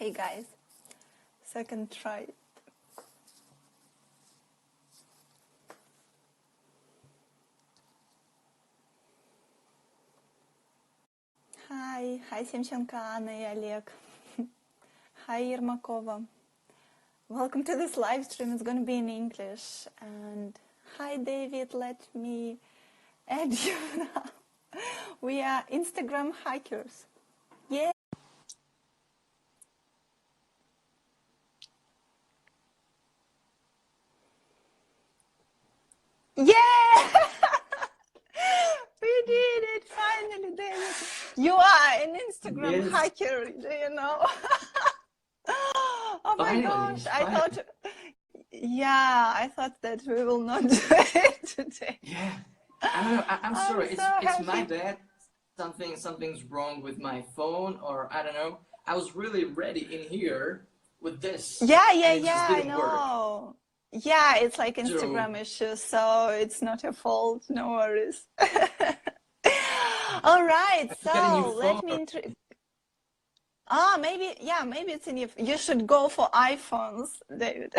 Hey guys, second try. Hi Семченко, Anna и Олег. Hi Yermakova. Welcome to this live stream. It's going to be in English. And hi David, let me add you now. We are Instagram hackers. Yeah. Yeah! We did it finally, David. You are an Instagram hacker, do you know? Oh my gosh, I thought that we will not do it today. Yeah, I don't know. I'm sorry. It's my bad. Something's wrong with my phone, or I don't know. I was really ready in here with this. Yeah, I know. Yeah, it's like Instagram issues, so it's not your fault. No worries. All right, so let me introduce. Maybe it's in your. You should go for iPhones, David.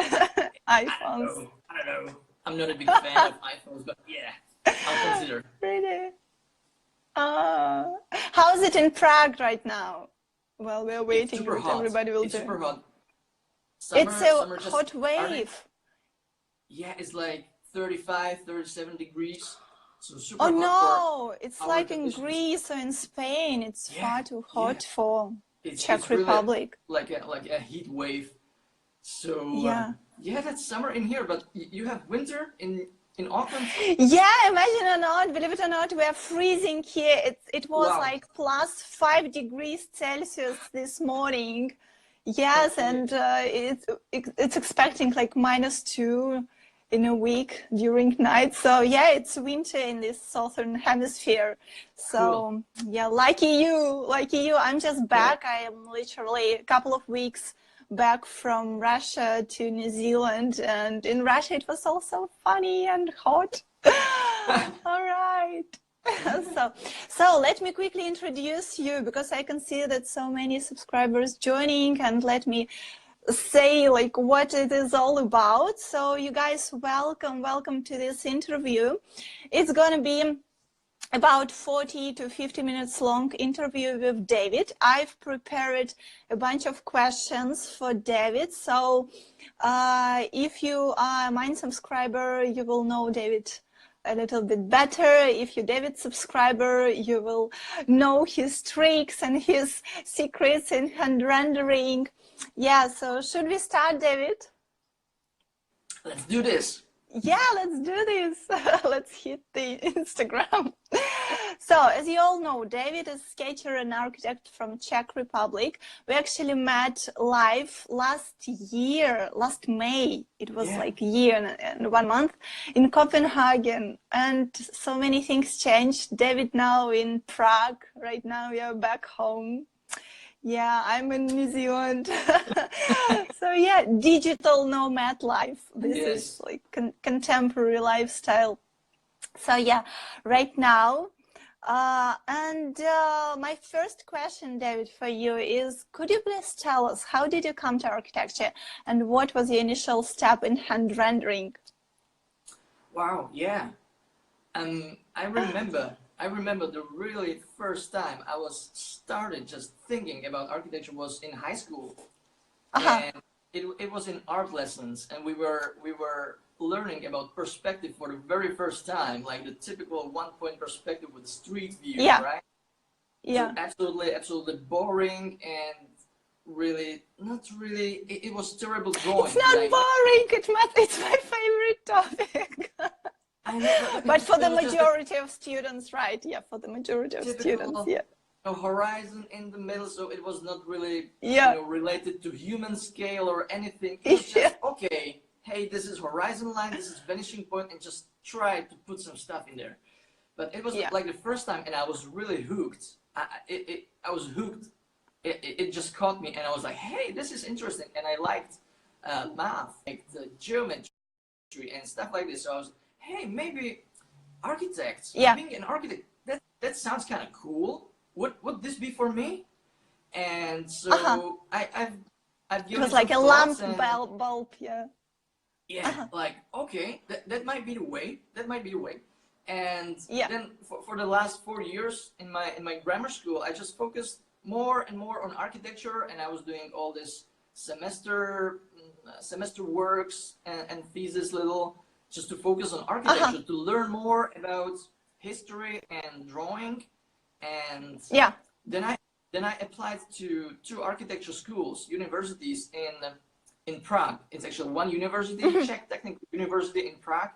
iPhones. I don't know. I'm not a big fan of iPhones, but yeah, I'll consider. Really? How's it in Prague right now? Well, we're waiting what everybody will do. It's super hot. It's a hot wave. Yeah, it's like 35, 37 degrees. So super hot. No, it's like in Greece or in Spain. It's far too hot for Czech Republic. Really like a heat wave. So yeah, that's summer in here, but you have winter in Auckland? Yeah, imagine or not, believe it or not, we are freezing here. It was like plus 5 degrees Celsius this morning. Yes, and it's expecting like -2 in a week during night. So yeah, it's winter in this southern hemisphere. So yeah, lucky you. I'm just back. I am literally a couple of weeks back from Russia to New Zealand, and in Russia it was also funny and hot. All right. So let me quickly introduce you, because I can see that so many subscribers joining, and let me say like what it is all about. So you guys, welcome to this interview. It's gonna be about 40 to 50 minutes long interview with David. I've prepared a bunch of questions for David. So if you are a mine subscriber, you will know David a little bit better. If you're David subscriber, you will know his tricks and his secrets in hand rendering. Yeah, so should we start, David? Let's do this. Yeah, let's do this. Let's hit the Instagram. So, as you all know, David is a sketcher and architect from Czech Republic. We actually met live last May. It was like a year and 1 month in Copenhagen. And so many things changed. David now in Prague. Right now we are back home. Yeah, I'm in New Zealand. So yeah, digital nomad life. This is like contemporary lifestyle. So yeah, right now. My first question, David, for you is, could you please tell us, how did you come to architecture, and what was your initial step in hand rendering? Wow, yeah. I remember the really first time I was started just thinking about architecture was in high school. And it was in art lessons, and we were learning about perspective for the very first time, like the typical one-point perspective with street view, right? Yeah. So absolutely boring, and really not really. It was terrible drawing. It's not boring. It's my favorite topic. I know, but for the majority of students, right? Yeah, for the majority of students, a horizon in the middle, so it was not really you know, related to human scale or anything. It was just, okay, hey, this is horizon line, this is vanishing point, and just try to put some stuff in there. But it was like the first time, and I was really hooked. I was hooked. It just caught me, and I was like, hey, this is interesting, and I liked math, like the geometry and stuff like this. So I was, hey, maybe architects, being an architect, that sounds kind of cool. Would this be for me? And so I've It given was it like some a thoughts lamp and bulb, yeah. yeah, like okay, that might be the way. That might be the way. And Yeah. then for the last 4 years in my grammar school, I just focused more and more on architecture, and I was doing all this semester works and thesis little just to focus on architecture, to learn more about history and drawing. And Yeah. then I applied to 2 architecture schools, universities in Prague. It's actually one university, Czech Technical University in Prague,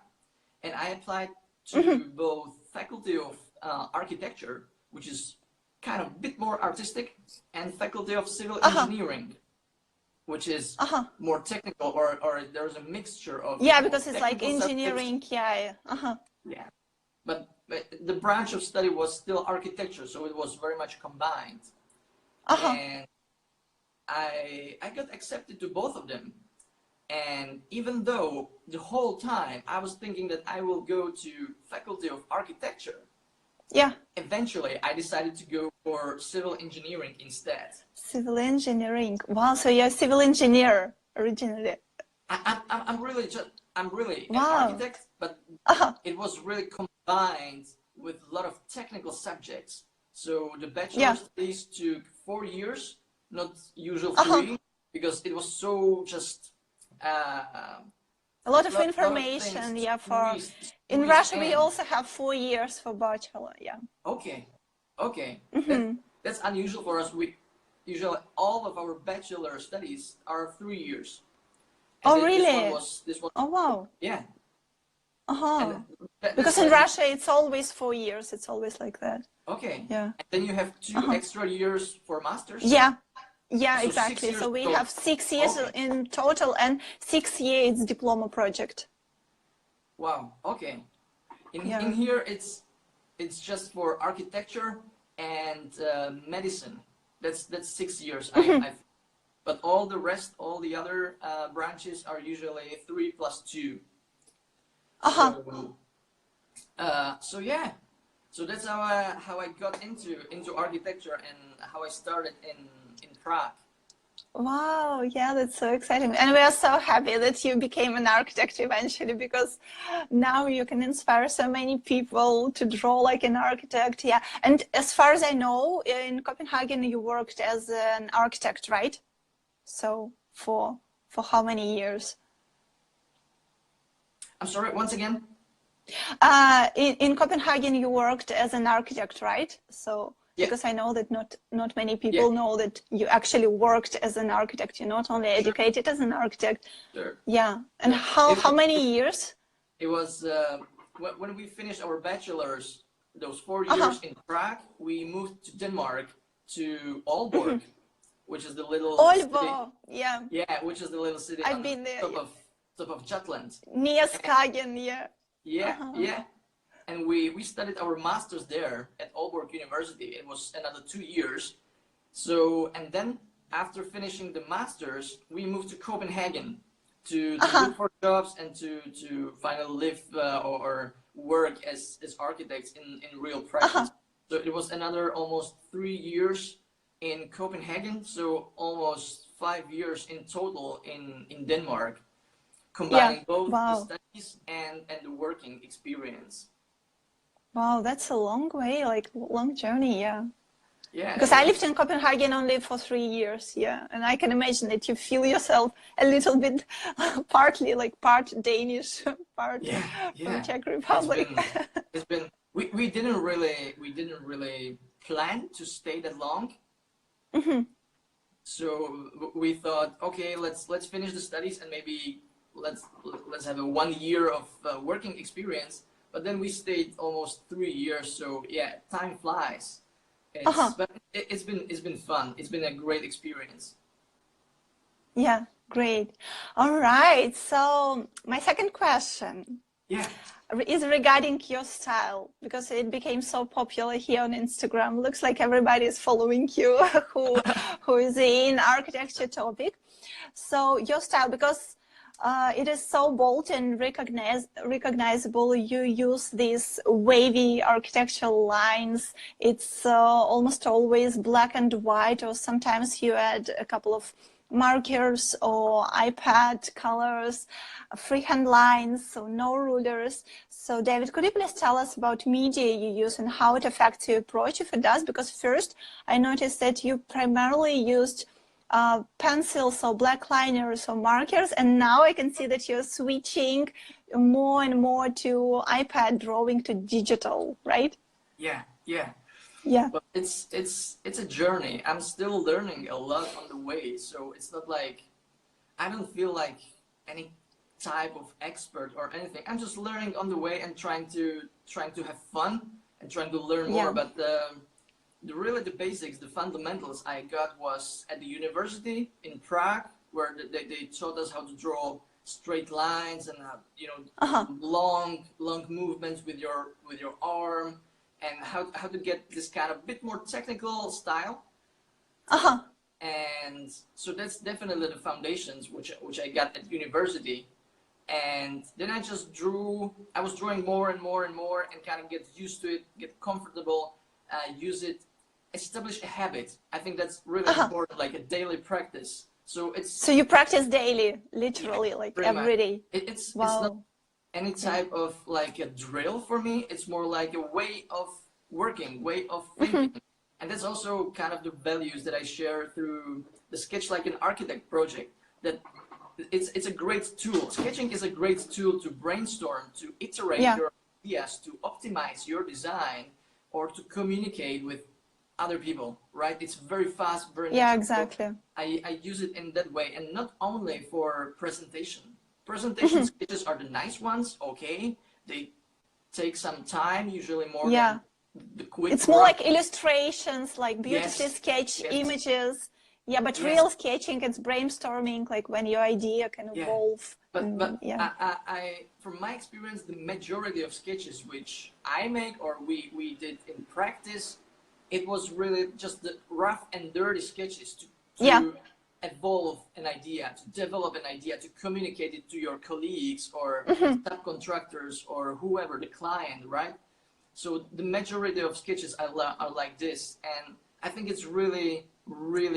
and I applied to both Faculty of Architecture, which is kind of a bit more artistic, and Faculty of Civil Engineering, which is more technical, or there's a mixture of because it's like engineering, subjects. Yeah, but the branch of study was still architecture, so it was very much combined. And I got accepted to both of them. And even though the whole time I was thinking that I will go to Faculty of Architecture, eventually I decided to go for civil engineering instead. Civil engineering. Wow, so you're a civil engineer originally. I'm really an architect, but it was really combined with a lot of technical subjects. So the bachelor studies took 4 years, not usual 3, because it was so just a lot of information, in Russia we also have 4 years for bachelor, Okay. That's unusual for us. We usually all of our bachelor studies are 3 years. And really? This one, oh wow. Yeah. Because in Russia it's always 4 years. It's always like that. Okay. Yeah. And then you have 2 extra years for masters. Yeah, so exactly. So we have 6 years in total, and 6 years diploma project. Wow. Okay. In here, it's just for architecture and medicine. That's 6 years. But all the rest, all the other branches are usually 3 plus 2. So yeah. So that's how I got into architecture and how I started in Prague. Wow, yeah, that's so exciting. And we are so happy that you became an architect eventually, because now you can inspire so many people to draw like an architect. Yeah. And as far as I know, in Copenhagen, you worked as an architect, right? So for how many years? I'm sorry, once again? In Copenhagen, you worked as an architect, right? So because I know that not many people know that you actually worked as an architect. You're not only educated as an architect. Sure. Yeah. And how many years? It was when we finished our bachelor's, those 4 years in Prague, we moved to Denmark, to Aalborg, which is the little Aalborg, yeah. Yeah, which is the little city I've been there, top of Jutland. Near Skagen, yeah. Yeah. And we studied our masters there at Aalborg University. It was another 2 years. So, and then after finishing the masters, we moved to Copenhagen to look for jobs and to finally live or work as architects in real practice. So it was another almost 3 years in Copenhagen. So almost 5 years in total in Denmark, combining both the studies and the working experience. Wow, that's a long way, like long journey, yeah. Yeah. Because I lived in Copenhagen only for 3 years, yeah. And I can imagine that you feel yourself a little bit partly like part Danish, part from Czech Republic. It's been we didn't really plan to stay that long. So we thought, okay, let's finish the studies and maybe let's have a 1 year of working experience. But then we stayed almost 3 years, so yeah, time flies. But it's been fun. It's been a great experience. Yeah, great. All right. So my second question is regarding your style, because it became so popular here on Instagram. Looks like everybody is following you who is in architecture topic. So your style, because it is so bold and recognizable. You use these wavy architectural lines. It's almost always black and white, or sometimes you add a couple of markers or iPad colors, freehand lines, so no rulers. So David, could you please tell us about media you use and how it affects your approach, if it does? Because first I noticed that you primarily used pencils or black liners or markers, and now I can see that you're switching more and more to iPad drawing to digital, right? Yeah, yeah. Yeah. But it's a journey. I'm still learning a lot on the way, so it's not like I don't feel like any type of expert or anything. I'm just learning on the way and trying to have fun and trying to learn more. But really the basics, the fundamentals I got was at the university in Prague, where they taught us how to draw straight lines and you know, long movements with your arm, and how to get this kind of bit more technical style. And so that's definitely the foundations which I got at university. And then I just drew. I was drawing more and more and more, and kind of get used to it, get comfortable, use it, establish a habit. I think that's really important, like a daily practice. So it's. So you practice daily, literally, like every day. It's not any type of like a drill for me. It's more like a way of working, way of thinking. And that's also kind of the values that I share through the Sketch Like an Architect project. That it's a great tool. Sketching is a great tool to brainstorm, to iterate your ideas, to optimize your design, or to communicate with other people, right? It's very fast, very natural. Exactly. I use it in that way, and not only for presentation. Presentation sketches are the nice ones, okay? They take some time, usually more than the quick It's more like illustrations, like beautifully sketched images. Yeah, but real sketching, it's brainstorming, like when your idea can evolve. But I, from my experience, the majority of sketches which I make or we did in practice, it was really just the rough and dirty sketches to evolve an idea, to develop an idea, to communicate it to your colleagues or subcontractors or whoever, the client, right? So the majority of sketches are like this, and I think it's really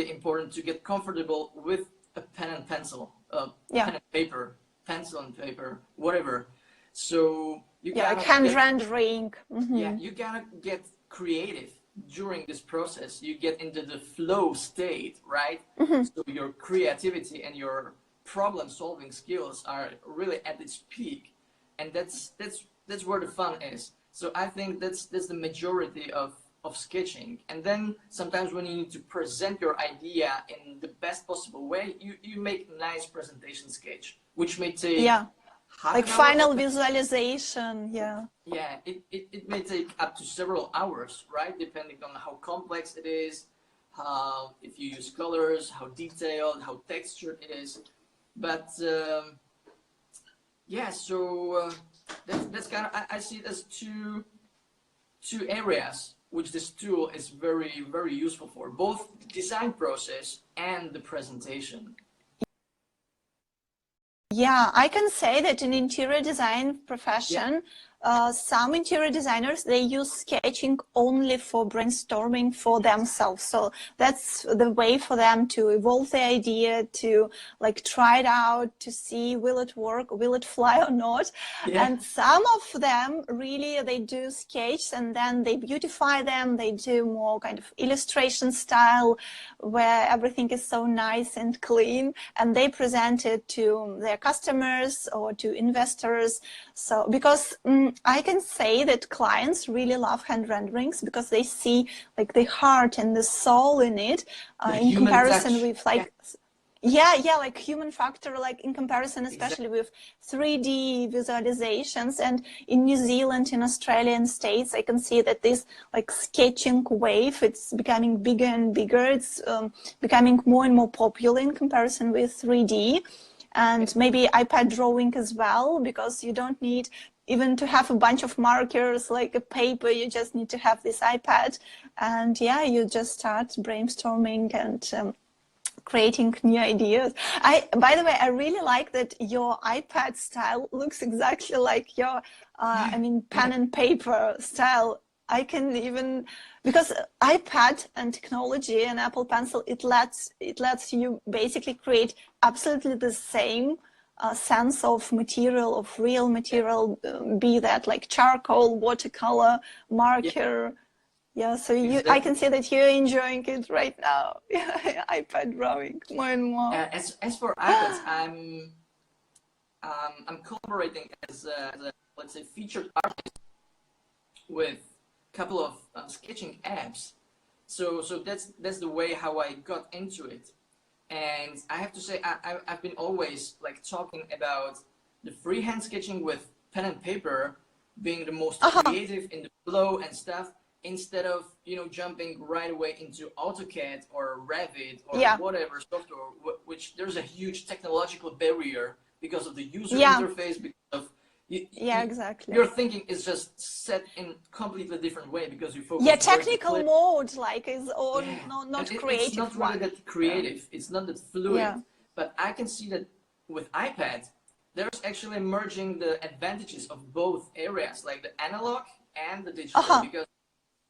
important to get comfortable with a pen and pencil, pen and paper, pencil and paper, whatever. So you gotta like hand rendering. You gotta get creative during this process. You get into the flow state, right? So your creativity and your problem-solving skills are really at its peak, and that's where the fun is. So I think that's the majority of sketching. And then sometimes when you need to present your idea in the best possible way, you make a nice presentation sketch, which may take like final visualization. It may take up to several hours, right? Depending on how complex it is, if you use colors, how detailed, how textured it is. But so that's kind of, I see it as two areas which this tool is very, very useful for, both the design process and the presentation. Yeah, I can say that in interior design profession, some interior designers, they use sketching only for brainstorming for themselves. So that's the way for them to evolve the idea, to like try it out, to see will it work, will it fly or not. And some of them really, they do sketch and then they beautify them. They do more kind of illustration style where everything is so nice and clean, and they present it to their customers or to investors. So because I can say that clients really love hand renderings because they see like the heart and the soul in it, in comparison with like like human factor, like in comparison especially with 3D visualizations. And in New Zealand, in Australia and States, I can see that this like sketching wave, it's becoming bigger and bigger. It's becoming more and more popular in comparison with 3D. And maybe iPad drawing as well, because you don't need even to have a bunch of markers like a paper. You just need to have this iPad, and you just start brainstorming and creating new ideas. By the way, I really like that your iPad style looks exactly like your, I mean, pen and paper style. I can even, because iPad and technology and Apple Pencil, it lets you basically create absolutely the same sense of material, of real material, be that like charcoal, watercolor, marker. Yeah, so I can see that you're enjoying it right now. Yeah, iPad drawing more and more. As for iPads, I'm collaborating as a, let's say, featured artist with a couple of sketching apps. So that's the way how I got into it. And I have to say, I've been always like talking about the freehand sketching with pen and paper being the most creative in the flow and stuff, instead of, you know, jumping right away into AutoCAD or Revit or whatever software, which there's a huge technological barrier because of the user interface, because of exactly. Your thinking is just set in completely different way because you focus. Yeah, technical mode like is all not creative. It's not really that creative. It's not that fluid. But I can see that with iPad, there's actually merging the advantages of both areas, like the analog and the digital, because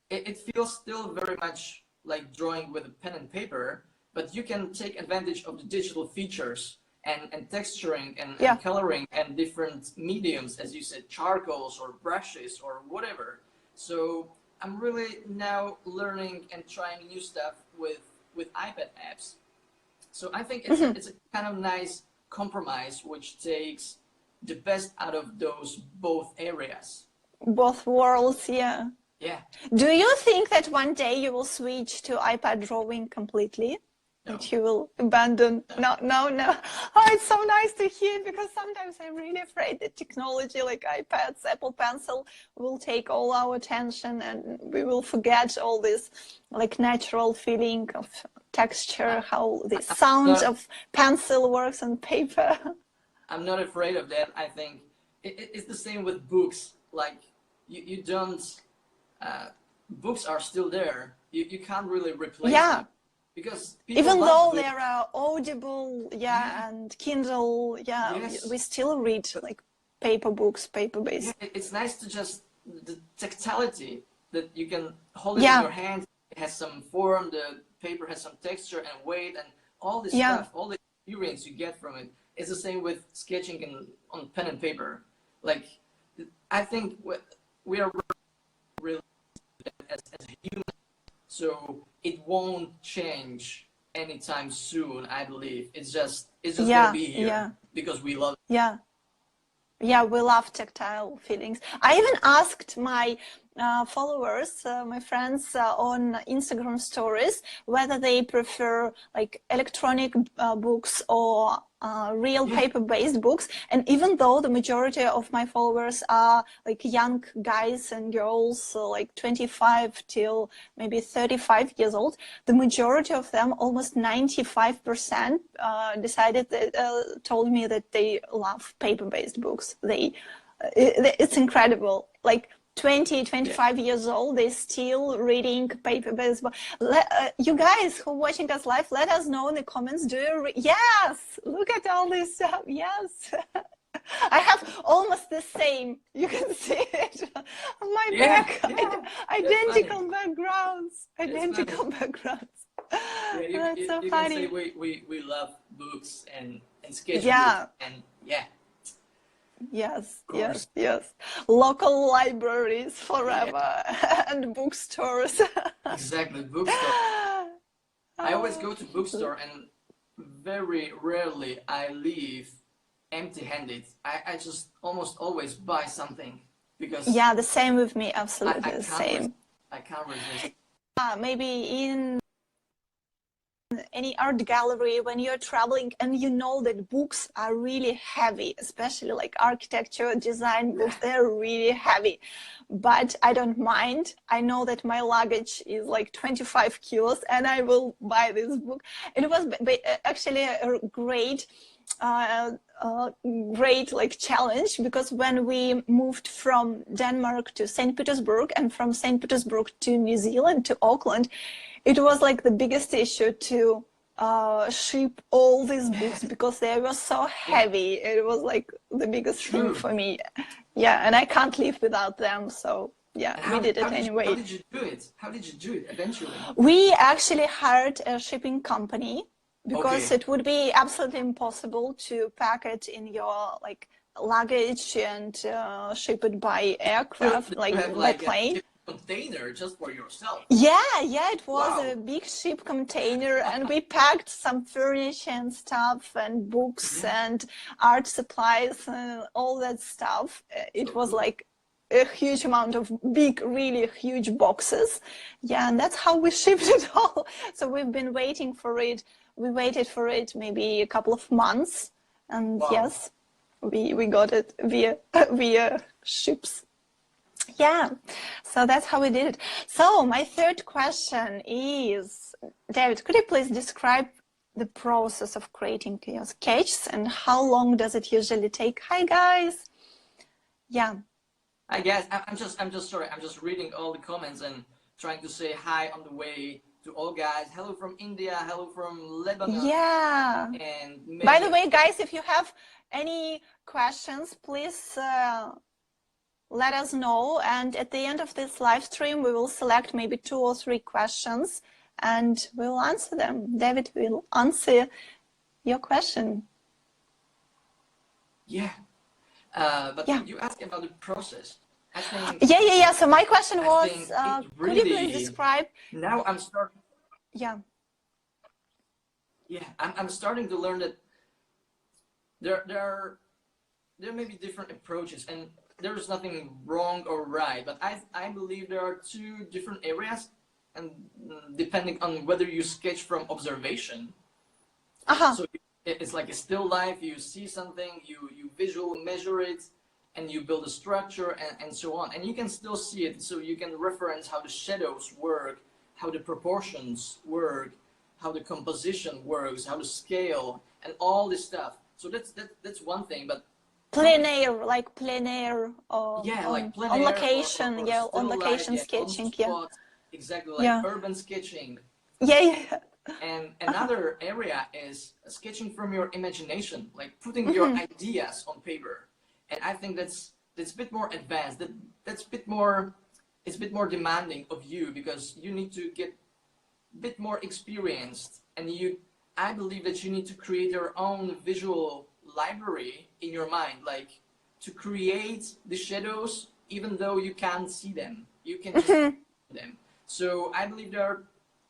it feels still very much like drawing with a pen and paper, but you can take advantage of the digital features and texturing and coloring and different mediums, as you said, charcoals or brushes or whatever. So I'm really now learning and trying new stuff with iPad apps. So I think it's a kind of nice compromise which takes the best out of those both areas. Both worlds, yeah. Yeah. Do you think that one day you will switch to iPad drawing completely? No. That you will abandon? No. Oh, it's so nice to hear, because sometimes I'm really afraid that technology like iPads, Apple Pencil will take all our attention and we will forget all this like natural feeling of texture, how the sound of pencil works on paper. I'm not afraid of that. I think it's the same with books. Like you don't, books are still there. You can't really replace them. Because even though there are Audible, and Kindle, we still read like paper books, paper-based. Yeah, it's nice to just the tactility that you can hold it in your hand. It has some form. The paper has some texture and weight, and all this stuff, all the experience you get from it. It's the same with sketching on pen and paper. Like, I think we are really as humans. So it won't change anytime soon, I believe. It's just gonna be here because we love it. Yeah, we love tactile feelings. I even asked my followers, my friends on Instagram stories, whether they prefer like electronic books or real paper-based books. And even though the majority of my followers are like young guys and girls, so like 25 till maybe 35 years old, the majority of them, almost 95%, told me that they love paper-based books. It's incredible. Like 20, 25 years old, they're still reading paper-based books. You guys who are watching us live, let us know in the comments, do you read? Yes, look at all this stuff, yes. I have almost the same, you can see it on my back. Identical backgrounds, backgrounds. That's so you funny. Can say we love books and sketchbooks and Yes. Local libraries forever and bookstores. Exactly, bookstore. I always go to bookstore and very rarely I leave empty-handed. I just almost always buy something because the same with me, absolutely the same. I can't resist. Maybe in any art gallery when you're traveling and you know that books are really heavy, especially like architecture, design books, they're really heavy, but I don't mind. I know that my luggage is like 25 kilos and I will buy this book. It was actually a great like challenge, because when we moved from Denmark to St. Petersburg and from St. Petersburg to New Zealand to Auckland, it was like the biggest issue to ship all these books because they were so heavy. It was like the biggest thing for me. Yeah, and I can't live without them. So Yeah, we did it anyway. How did you do it? How did you do it eventually? We actually hired a shipping company because it would be absolutely impossible to pack it in your like luggage and ship it by aircraft, by plane. A container just for yourself. Yeah, it was a big ship container, and we packed some furniture and stuff and books and art supplies and all that stuff. It was like a huge amount of big, really huge boxes. Yeah, and that's how we shipped it all. So we've been waiting for it. We waited for it maybe a couple of months, and yes, we got it via ships. Yeah, so that's how we did it. So my third question is, David, could you please describe the process of creating your sketches and how long does it usually take? Hi guys. Yeah. Hi guys, I'm just sorry, I'm just reading all the comments and trying to say hi on the way to all guys. Hello from India, hello from Lebanon. Yeah. And by the way, guys, if you have any questions, please let us know, and at the end of this live stream we will select maybe 2 or 3 questions and we'll answer them. David will answer your question. Yeah, but you asked about the process. I think, yeah. So my question was, could you please describe? Now I'm starting. Yeah, I'm starting to learn that there may be different approaches, and there's nothing wrong or right, but I believe there are 2 different areas, and depending on whether you sketch from observation. So it's like a still life, you see something, you visually measure it, and you build a structure and so on, and you can still see it, so you can reference how the shadows work, how the proportions work, how the composition works, how the scale, and all this stuff. So that's one thing, but plein air, like plein air, or like plein on air, location, or on location life, sketching, spot, exactly, like urban sketching. Yeah. And another area is sketching from your imagination, like putting your ideas on paper. And I think that's a bit more advanced. That's a bit more, it's a bit more demanding of you, because you need to get a bit more experienced, and I believe that you need to create your own visual library in your mind, like to create the shadows even though you can't see them, you can just see them. So I believe there are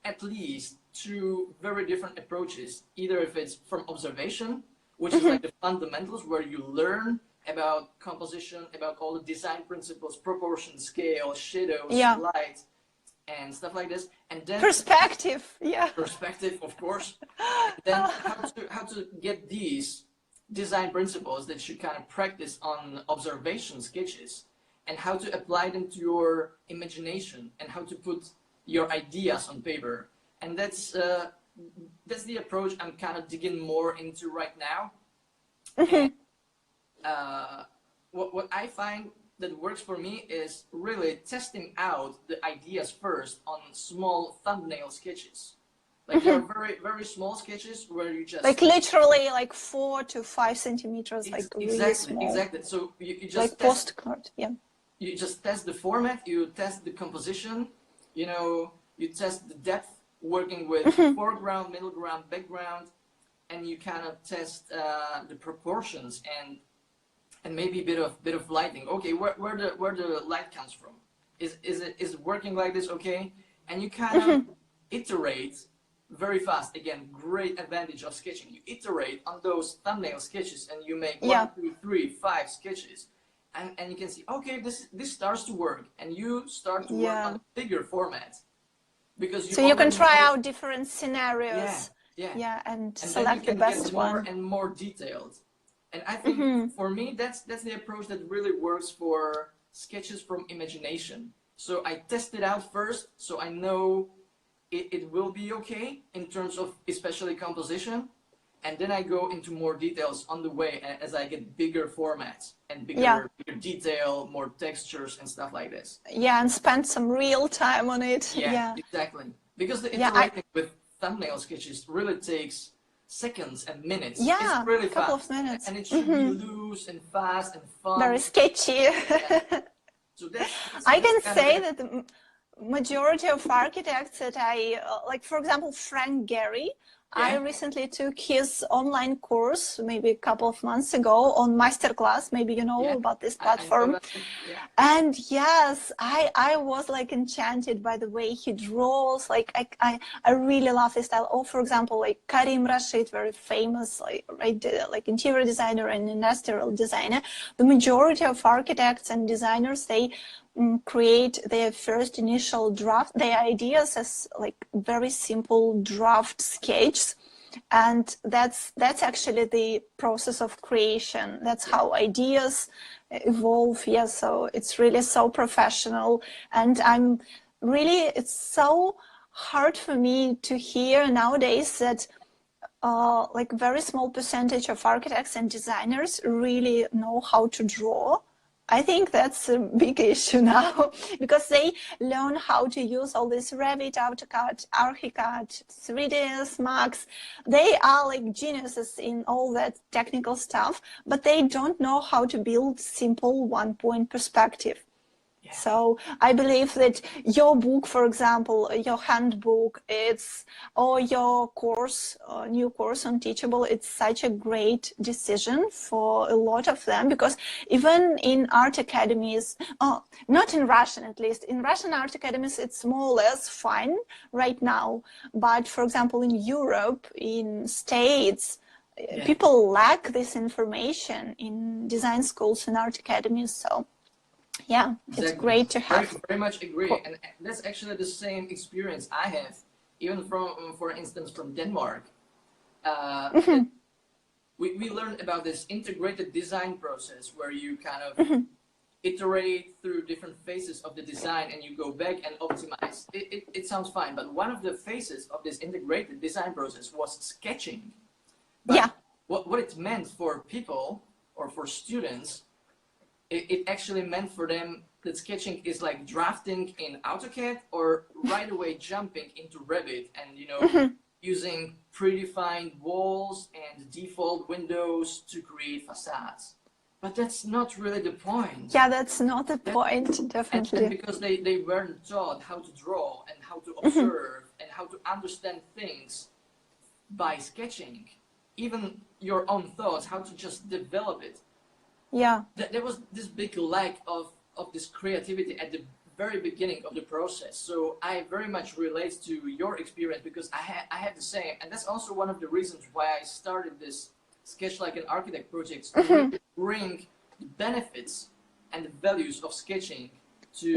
at least 2 very different approaches, either if it's from observation, which is like the fundamentals where you learn about composition, about all the design principles, proportion, scale, shadows, light, and stuff like this, and then perspective, of course. And then how to get these design principles that you kind of practice on observation sketches, and how to apply them to your imagination, and how to put your ideas on paper. And that's the approach I'm kind of digging more into right now. And, what I find that works for me is really testing out the ideas first on small thumbnail sketches. Like there are very, very small sketches where you just like literally like 4 to 5 centimeters, like really small. Exactly. So you just like postcard. You just test the format, you test the composition, you test the depth, working with foreground, middle ground, background, and you kind of test the proportions and maybe a bit of lighting. Okay, where the light comes from? Is it working like this? Okay, and you kind of iterate very fast. Again, great advantage of sketching. You iterate on those thumbnail sketches, and you make 1, 2, 3, 5 sketches, and you can see, okay, this starts to work, and you start to work on a bigger format, because you can try out different scenarios. And select the best one. More and more detailed. And I think for me, that's the approach that really works for sketches from imagination. So I test it out first, so I know it will be okay in terms of especially composition, and then I go into more details on the way as I get bigger formats and bigger detail, more textures and stuff like this. And spend some real time on it. Exactly. Because the iterating with thumbnail sketches really takes seconds and minutes. It's really a couple of minutes. And it should be loose and fast and fun. Very sketchy. So that's I can say that the majority of architects that I, like for example, Frank Gehry, I recently took his online course maybe a couple of months ago on Masterclass. Maybe you know about this platform. And yes, I was like enchanted by the way he draws. Like I really love his style. Or for example, like Karim Rashid, very famous like interior designer and industrial designer. The majority of architects and designers, they create their first initial draft, their ideas as like very simple draft sketches, and that's actually the process of creation. That's how ideas evolve. Yeah, so it's really so professional, and it's so hard for me to hear nowadays that like very small percentage of architects and designers really know how to draw. I think that's a big issue now, because they learn how to use all this Revit, AutoCAD, ArchiCAD, 3ds Max. They are like geniuses in all that technical stuff, but they don't know how to build simple one-point perspective. So I believe that your book, for example, your handbook, or your course, new course on Teachable, it's such a great decision for a lot of them, because even in art academies, not in Russian at least, in Russian art academies, it's more or less fine right now. But for example, in Europe, in States, people lack this information in design schools and art academies. So yeah, exactly. It's great to have. Very much agree, and that's actually the same experience I have, even from, for instance, from Denmark. We learned about this integrated design process where you kind of iterate through different phases of the design and you go back and optimize. It sounds fine, but one of the phases of this integrated design process was sketching. But what it meant for people or for students, it actually meant for them that sketching is like drafting in AutoCAD or right away jumping into Revit and, you know, using predefined walls and default windows to create facades. But that's not really the point. Yeah, that's not the point, definitely. And because they weren't taught how to draw and how to observe and how to understand things by sketching, even your own thoughts, how to just develop it. Yeah. There was this big lack of this creativity at the very beginning of the process. So I very much relate to your experience because I had the same. And that's also one of the reasons why I started this Sketch Like an Architect project, to really bring the benefits and the values of sketching to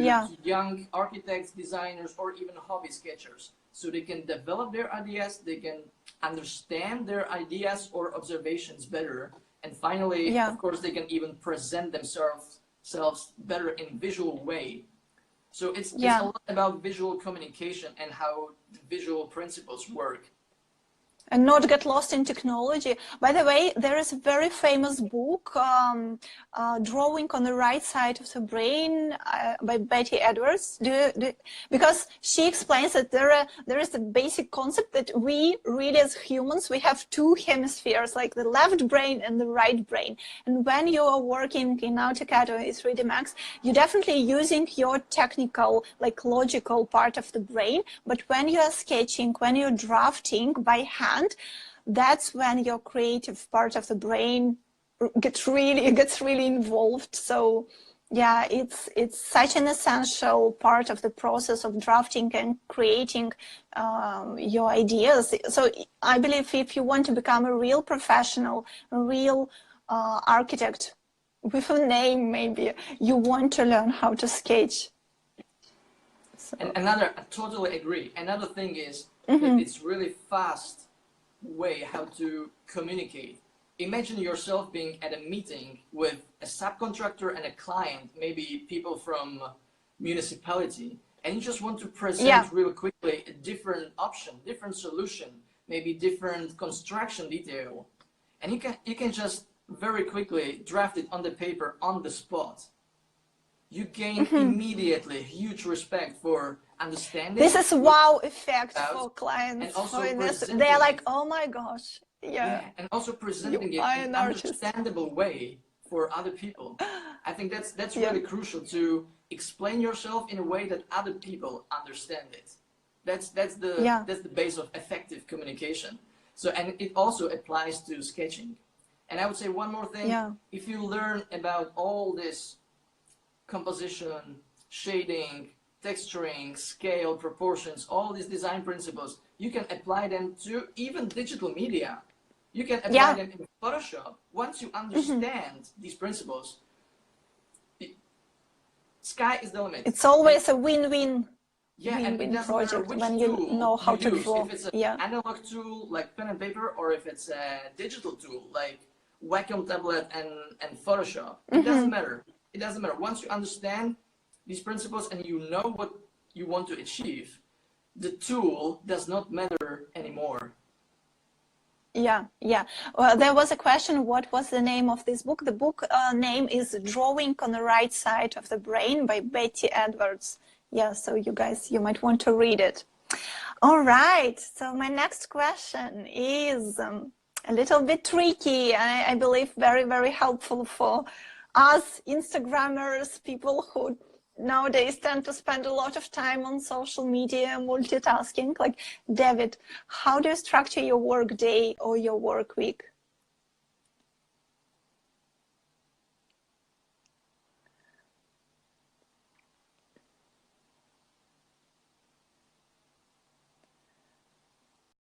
young architects, designers, or even hobby sketchers. So they can develop their ideas, they can understand their ideas or observations better. And finally, of course, they can even present themselves better in visual way. So it's a lot about visual communication and how visual principles work. And not get lost in technology. By the way, there is a very famous book, Drawing on the Right Side of the Brain by Betty Edwards. Because she explains that there is a basic concept that we really as humans, we have two hemispheres, like the left brain and the right brain. And when you are working in AutoCAD or 3D Max, you're definitely using your technical, like logical part of the brain. But when you are sketching, when you're drafting by hand, that's when your creative part of the brain gets really involved. So yeah, it's such an essential part of the process of drafting and creating your ideas. So I believe if you want to become a real professional, a real architect with a name, maybe you want to learn how to sketch. So. And I totally agree. Another thing is that it's really fast way how to communicate. Imagine yourself being at a meeting with a subcontractor and a client, maybe people from municipality, and you just want to present real quickly a different option, different solution, maybe different construction detail, and you can just very quickly draft it on the paper on the spot. You gain immediately huge respect for understanding. This is wow effect for clients. And also they're like, oh my gosh. Yeah. And also presenting it in an understandable way for other people. I think that's really crucial to explain yourself in a way that other people understand it. That's the base of effective communication. So, and it also applies to sketching. And I would say one more thing, if you learn about all this composition, shading, texturing, scale, proportions, all these design principles, you can apply them to even digital media. You can apply them in Photoshop. Once you understand these principles, sky is the limit. It's always a win-win. Yeah, and it doesn't project matter which when tool you know how to draw. If it's an analog tool like pen and paper, or if it's a digital tool like Wacom tablet and Photoshop, it doesn't matter. It doesn't matter. Once you understand these principles and you know what you want to achieve, the tool does not matter anymore. Yeah. Well, there was a question, what was the name of this book? The book name is Drawing on the Right Side of the Brain by Betty Edwards. Yeah, so you guys, you might want to read it. All right, so my next question is a little bit tricky, and I believe very, very helpful for us Instagrammers, people who nowadays tend to spend a lot of time on social media, multitasking. Like, David, how do you structure your work day or your work week?